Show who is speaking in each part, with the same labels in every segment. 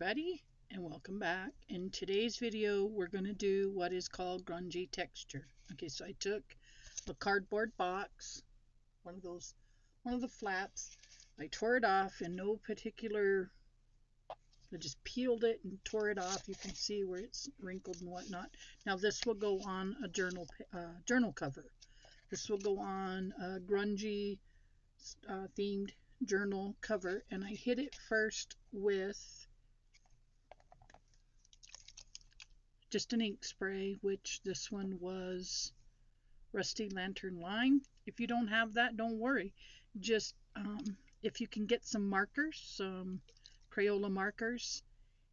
Speaker 1: everybody, and welcome back. In today's video we're going to do what is called grungy texture. Okay, so I took a cardboard box, one of the flaps. I tore it off in no particular, I just peeled it and tore it off. You can see where it's wrinkled and whatnot. Now this will go on a journal cover. This will go on a grungy themed journal cover, and I hit it first with just an ink spray, which this one was Rusty Lantern Lime. If you don't have that, don't worry. Just if you can get some markers, some Crayola markers,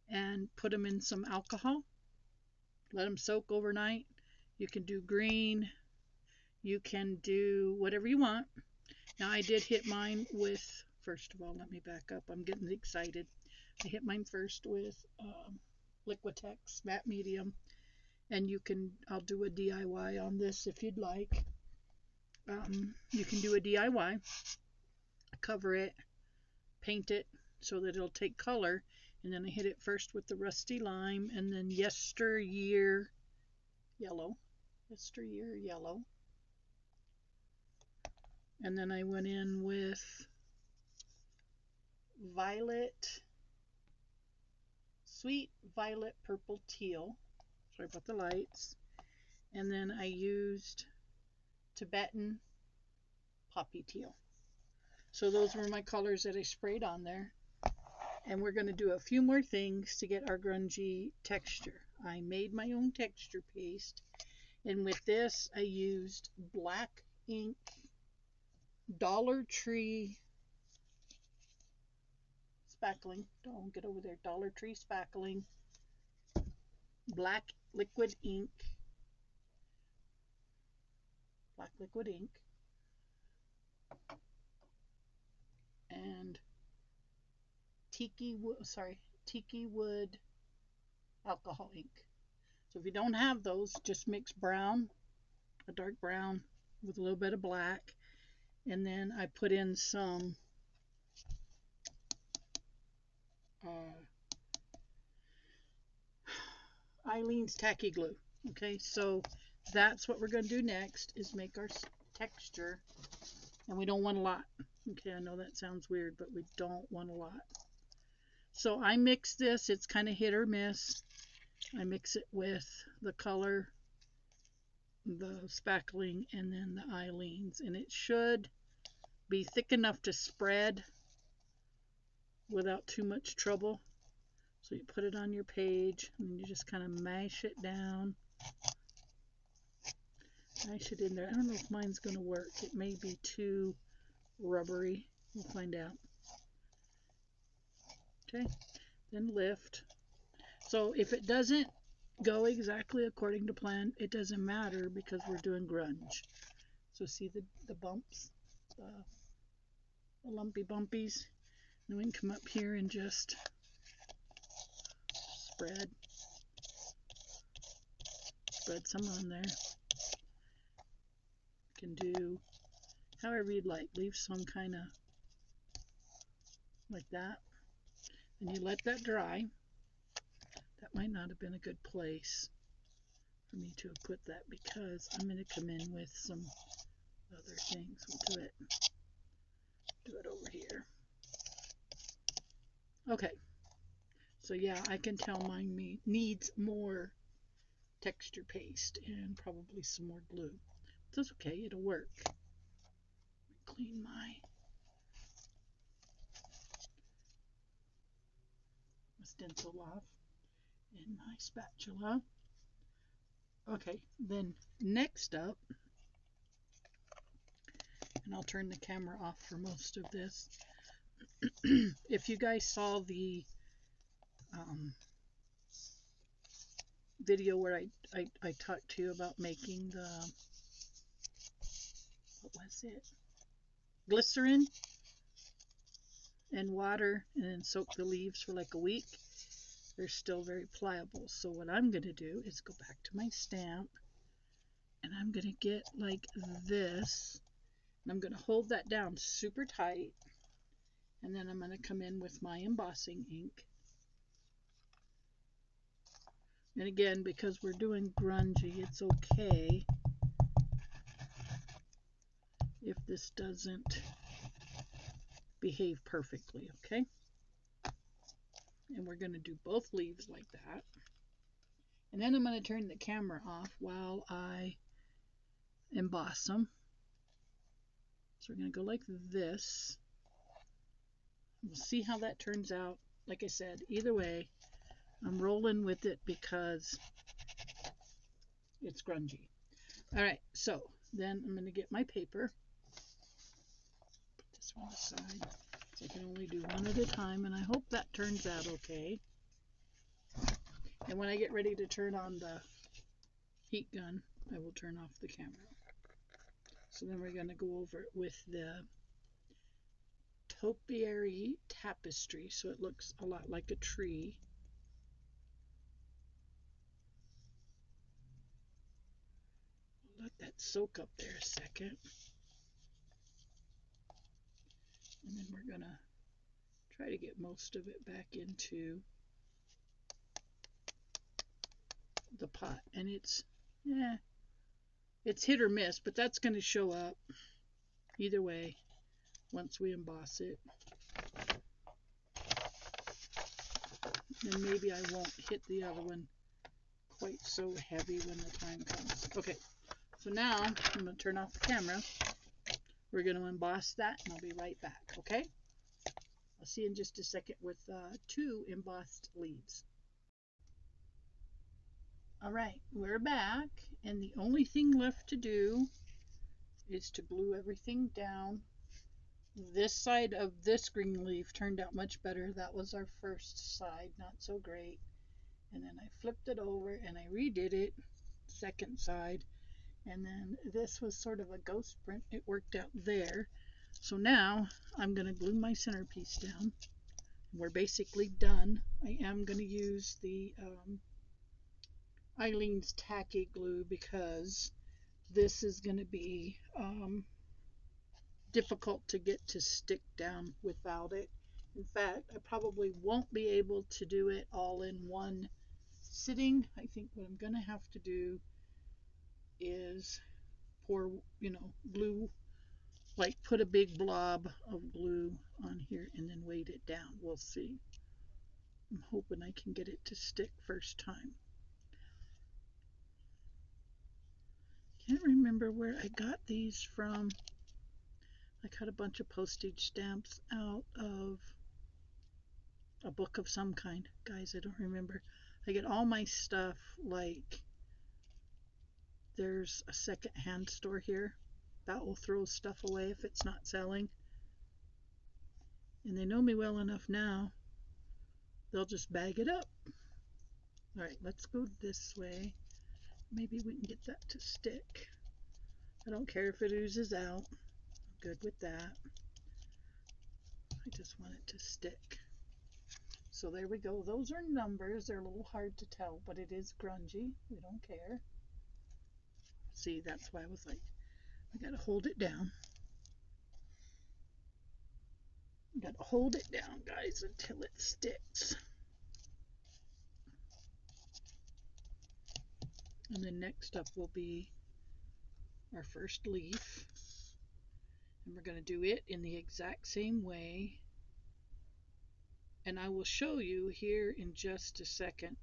Speaker 1: and put them in some alcohol, let them soak overnight. You can do green, you can do whatever you want. Now I did hit mine with, first of all, let me back up, I'm getting excited. I hit mine first with Liquitex matte medium, and I'll do a DIY on this if you'd like. You can do a DIY, cover it, paint it so that it'll take color, and then I hit it first with the Rusty Lime, and then yesteryear yellow, and then I went in with sweet violet purple teal. Sorry about the lights. And then I used Tibetan poppy teal. So those were my colors that I sprayed on there. And we're going to do a few more things to get our grungy texture. I made my own texture paste, and with this I used black ink, Dollar Tree spackling, don't get over there, Dollar Tree spackling, black liquid ink, and tiki wood alcohol ink. So if you don't have those, just mix brown, a dark brown, with a little bit of black, and then I put in some Eileen's tacky glue. Okay, so that's what we're going to do next, is make our texture, and we don't want a lot. Okay, I know that sounds weird, but we don't want a lot. So I mix this, it's kind of hit or miss. I mix it with the color, the spackling, and then the Eileen's, and it should be thick enough to spread without too much trouble. So you put it on your page, and you just kind of mash it down. Mash it in there. I don't know if mine's going to work. It may be too rubbery. We'll find out. Okay, then lift. So if it doesn't go exactly according to plan, it doesn't matter because we're doing grunge. So see the bumps, the lumpy bumpies. Then we can come up here and just spread some on there. You can do however you'd like. Leave some kind of like that. And you let that dry. That might not have been a good place for me to have put that, because I'm going to come in with some other things. We'll do it over here. Okay, so yeah, I can tell mine needs more texture paste and probably some more glue. That's okay, it'll work. Clean my stencil off and my spatula. Okay, then next up, and I'll turn the camera off for most of this. If you guys saw the video where I talked to you about making the, what was it? Glycerin and water, and then soak the leaves for like a week. They're still very pliable. So what I'm going to do is go back to my stamp, and I'm going to get like this, and I'm going to hold that down super tight, and then I'm going to come in with my embossing ink, And again, because we're doing grungy, it's okay if this doesn't behave perfectly, okay? And we're going to do both leaves like that. And then I'm going to turn the camera off while I emboss them. So we're going to go like this. We'll see how that turns out. Like I said, either way, I'm rolling with it because it's grungy. All right, so then I'm going to get my paper. Put this one aside so I can only do one at a time, and I hope that turns out okay. And when I get ready to turn on the heat gun, I will turn off the camera. So then we're going to go over it with the topiary tapestry, so it looks a lot like a tree. Let that soak up there a second. And then we're going to try to get most of it back into the pot. And it's hit or miss, but that's going to show up either way once we emboss it. And maybe I won't hit the other one quite so heavy when the time comes. Okay, so now I'm going to turn off the camera. We're going to emboss that, and I'll be right back, okay? I'll see you in just a second with 2 embossed leaves. All right, we're back, and the only thing left to do is to glue everything down. This side of this green leaf turned out much better. That was our first side, not so great. And then I flipped it over and I redid it, second side. And then this was sort of a ghost print. It worked out there. So now I'm going to glue my centerpiece down. We're basically done. I am going to use the Eileen's tacky glue because this is going to be difficult to get to stick down without it. In fact, I probably won't be able to do it all in one sitting. I think what I'm going to have to do is pour, glue, like put a big blob of glue on here and then weight it down. We'll see. I'm hoping I can get it to stick first time. Can't remember where I got these from. I got a bunch of postage stamps out of a book of some kind. Guys, I don't remember. I get all my stuff, like there's a second-hand store here that will throw stuff away if it's not selling. And they know me well enough now, they'll just bag it up. All right, let's go this way. Maybe we can get that to stick. I don't care if it oozes out. I'm good with that. I just want it to stick. So there we go. Those are numbers. They're a little hard to tell, but it is grungy. We don't care. See, that's why I was like, I gotta hold it down. Gotta hold it down, guys, until it sticks. And then next up will be our first leaf. And we're going to do it in the exact same way. And I will show you here in just a second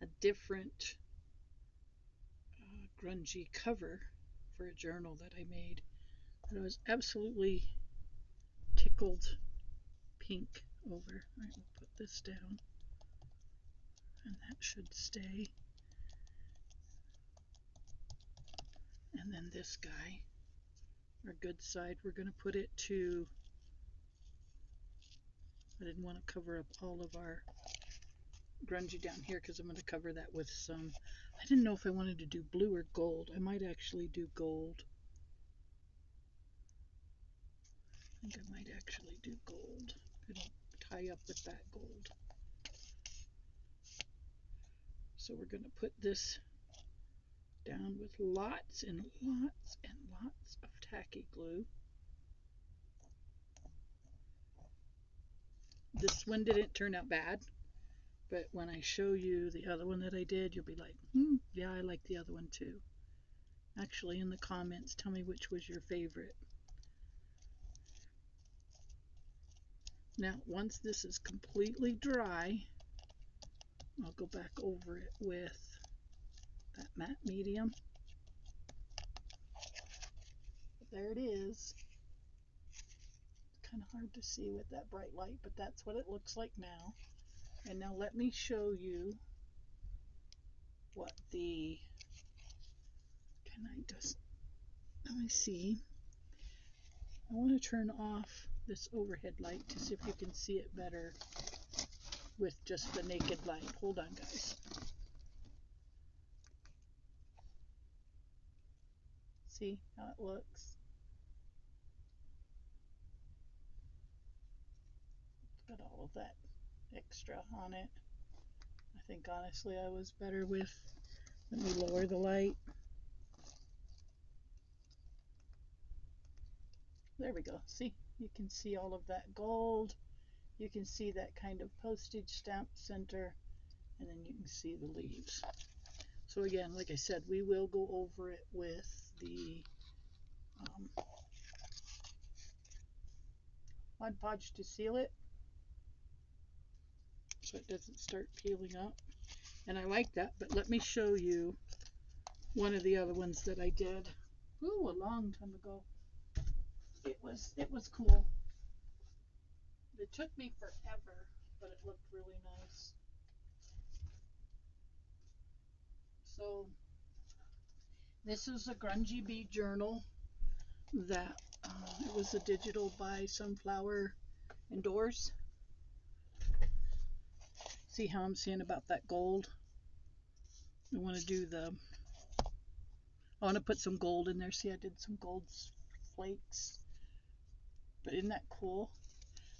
Speaker 1: a different grungy cover for a journal that I made that I was absolutely tickled pink over. All right, we'll put this down and that should stay. And then this guy, our good side, we're going to put it to, I didn't want to cover up all of our grungy down here because I'm going to cover that with some, I didn't know if I wanted to do blue or gold. I might actually do gold. I think I might actually do gold. It'll tie up with that gold. So we're going to put this down with lots and lots and lots of tacky glue. This one didn't turn out bad, But when I show you the other one that I did, you'll be like, yeah, I like the other one too. Actually, in the comments, tell me which was your favorite. Now, once this is completely dry, I'll go back over it with that matte medium. There it is. It's kind of hard to see with that bright light, but that's what it looks like now. And now let me show you what the, can I just, let me see. I want to turn off this overhead light to see if you can see it better with just the naked light. Hold on, guys. See how it looks? Got all of that extra on it. I think honestly I was better with, let me lower the light. There we go. See, you can see all of that gold. You can see that kind of postage stamp center, and then you can see the leaves. So again, like I said, we will go over it with the Mod Podge to seal it so it doesn't start peeling up. And I like that, but let me show you one of the other ones that I did. Ooh, a long time ago. It was cool. It took me forever, but it looked really nice. So this is a grungy bead journal that it was a digital by Sunflower Indoors. See how I'm saying about that gold? I want to do the, I want to put some gold in there. See, I did some gold flakes. But isn't that cool?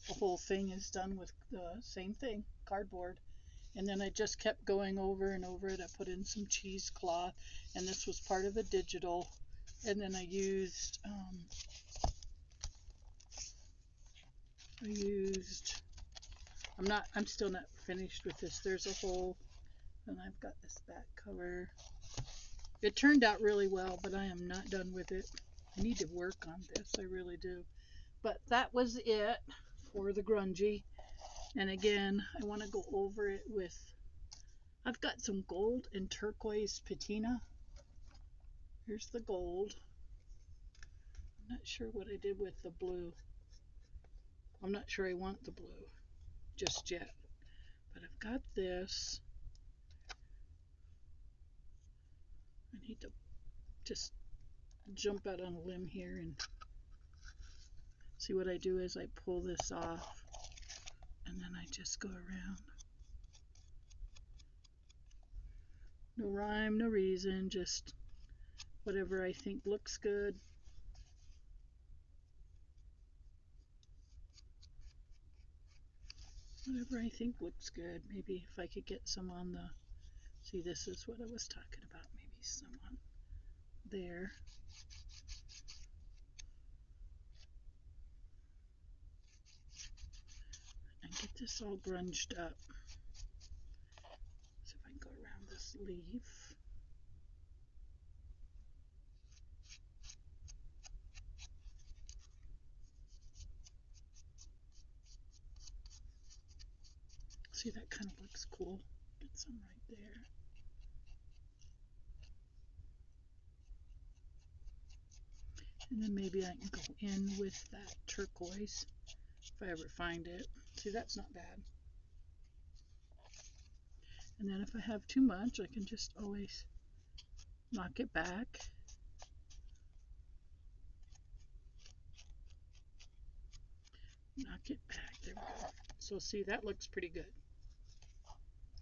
Speaker 1: The whole thing is done with the same thing, cardboard. And then I just kept going over and over it. I put in some cheesecloth, and this was part of a digital. And then I used I'm still not finished with this. There's a hole, and I've got this back cover. It turned out really well, but I am not done with it. I need to work on this, I really do. But that was it for the grungy. And again, I want to go over it with, I've got some gold and turquoise patina. Here's the gold. I'm not sure what I did with the blue. I'm not sure I want the blue just yet. But I've got this. I need to just jump out on a limb here and see. What I do is I pull this off and then I just go around. No rhyme, no reason, just whatever I think looks good. Whatever I think looks good. Maybe if I could get some on the, see, this is what I was talking about. Maybe some on there. And get this all grunged up. So if I can go around this leaf. See, that kind of looks cool. Get some right there. And then maybe I can go in with that turquoise if I ever find it. See, that's not bad. And then if I have too much, I can just always knock it back. Knock it back. There we go. So see, that looks pretty good.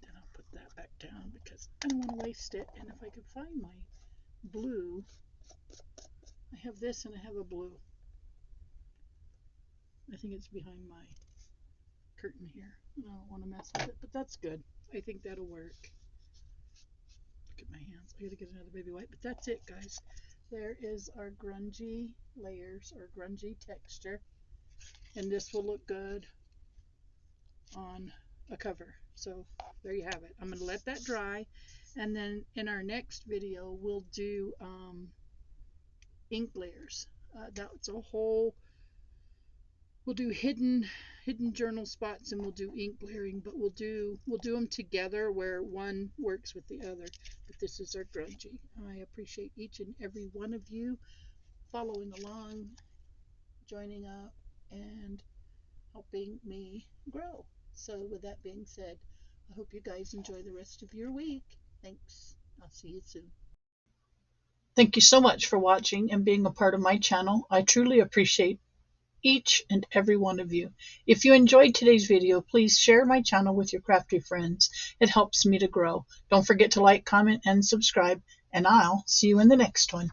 Speaker 1: Then I'll put that back down because I don't want to waste it. And if I could find my blue, I have this and I have a blue. I think it's behind my curtain here. I don't want to mess with it, but that's good. I think that'll work. Look at my hands. I gotta get another baby wipe, but that's it, guys. There is our grungy layers or grungy texture, and this will look good on a cover. So there you have it. I'm going to let that dry, and then in our next video we'll do ink layers. That's a whole. We'll do hidden journal spots, and we'll do ink layering, but we'll do them together where one works with the other. But this is our grungy. I appreciate each and every one of you following along, joining up, and helping me grow. So with that being said, I hope you guys enjoy the rest of your week. Thanks. I'll see you soon. Thank you so much for watching and being a part of my channel. I truly appreciate each and every one of you. If you enjoyed today's video, please share my channel with your crafty friends. It helps me to grow. Don't forget to like, comment, and subscribe, and I'll see you in the next one.